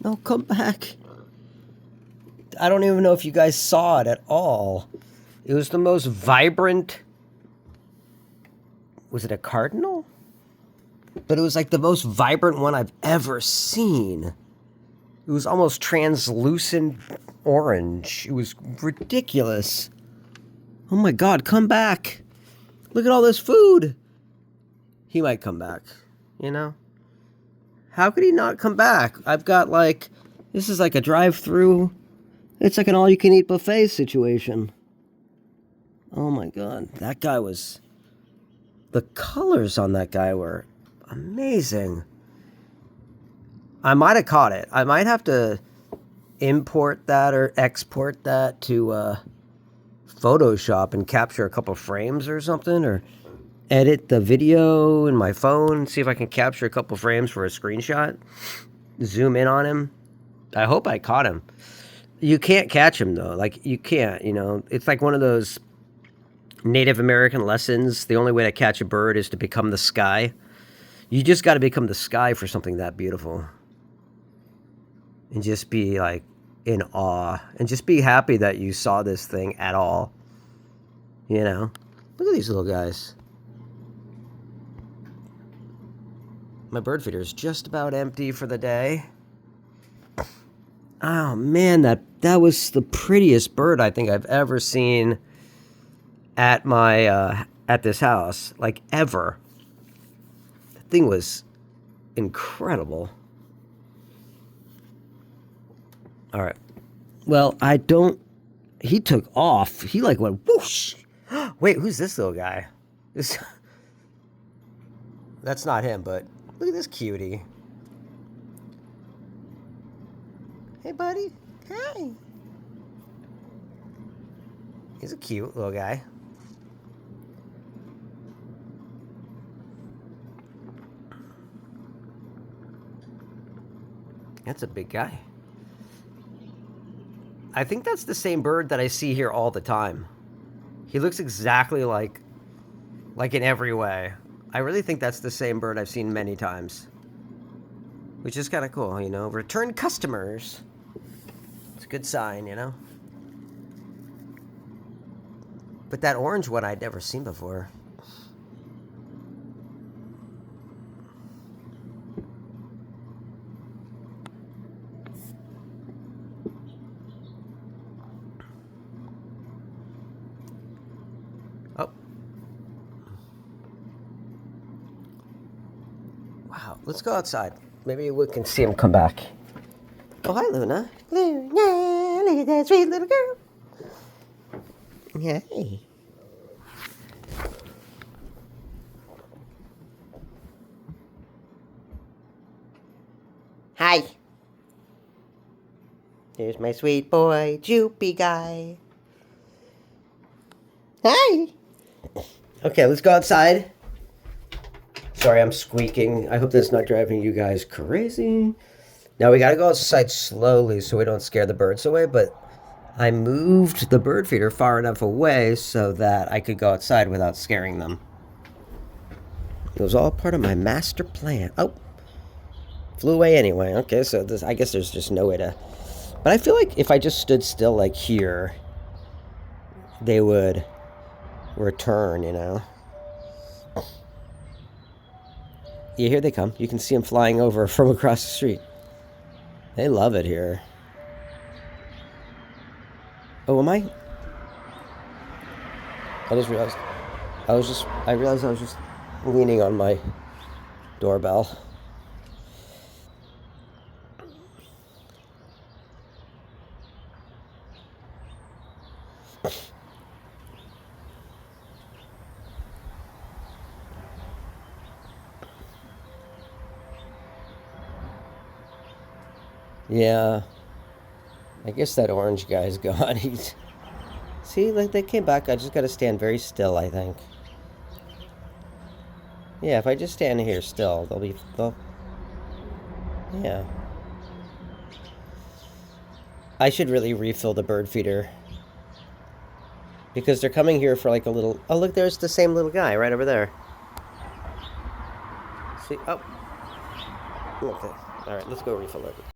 No, come back. I don't even know if you guys saw it at all. It was the most vibrant... Was it a cardinal? But it was like the most vibrant one I've ever seen. It was almost translucent orange. It was ridiculous. Oh my God, come back. Look at all this food. He might come back, you know? How could he not come back? I've got like, this is like a drive-through. It's like an all-you-can-eat buffet situation. Oh my God, that guy was... The colors on that guy were amazing. I might have caught it. I might have to import that or export that to Photoshop and capture a couple frames or something, or edit the video in my phone, see if I can capture a couple frames for a screenshot, zoom in on him. I hope I caught him. You can't catch him though. Like, you can't, you know, it's like one of those Native American lessons. The only way to catch a bird is to become the sky. You just got to become the sky for something that beautiful. And just be like in awe. And just be happy that you saw this thing at all. You know? Look at these little guys. My bird feeder is just about empty for the day. Oh man, that was the prettiest bird I think I've ever seen at my at this house, like ever. The thing was incredible. All right. Well, he took off. He like went whoosh. Wait, who's this little guy? That's not him, but look at this cutie. Hey, buddy. Hi. He's a cute little guy. That's a big guy. I think that's the same bird that I see here all the time. He looks exactly like in every way. I really think that's the same bird I've seen many times. Which is kind of cool, you know? Return customers. It's a good sign, you know? But that orange one I'd never seen before. Oh. Wow, let's go outside. Maybe we can see him come back. Oh, hi, Luna. Luna, look at that sweet little girl. Hey. Hi. There's my sweet boy, Joopy guy. Hi. Okay, let's go outside. Sorry, I'm squeaking. I hope that's not driving you guys crazy. Now we gotta go outside slowly so we don't scare the birds away, but I moved the bird feeder far enough away so that I could go outside without scaring them. It was all part of my master plan. Oh, flew away anyway. Okay, so I guess there's just no way to... But I feel like if I just stood still like here, they would return, you know? Yeah, here they come. You can see them flying over from across the street. They love it here. Oh, am I? I just realized I was just leaning on my doorbell. Yeah. I guess that orange guy's gone. He's... See, like they came back. I just gotta stand very still, I think. Yeah, if I just stand here still, they'll... Yeah. I should really refill the bird feeder. Because they're coming here for like a little... Oh, look, there's the same little guy right over there. See? Oh. Okay. Alright, let's go refill it.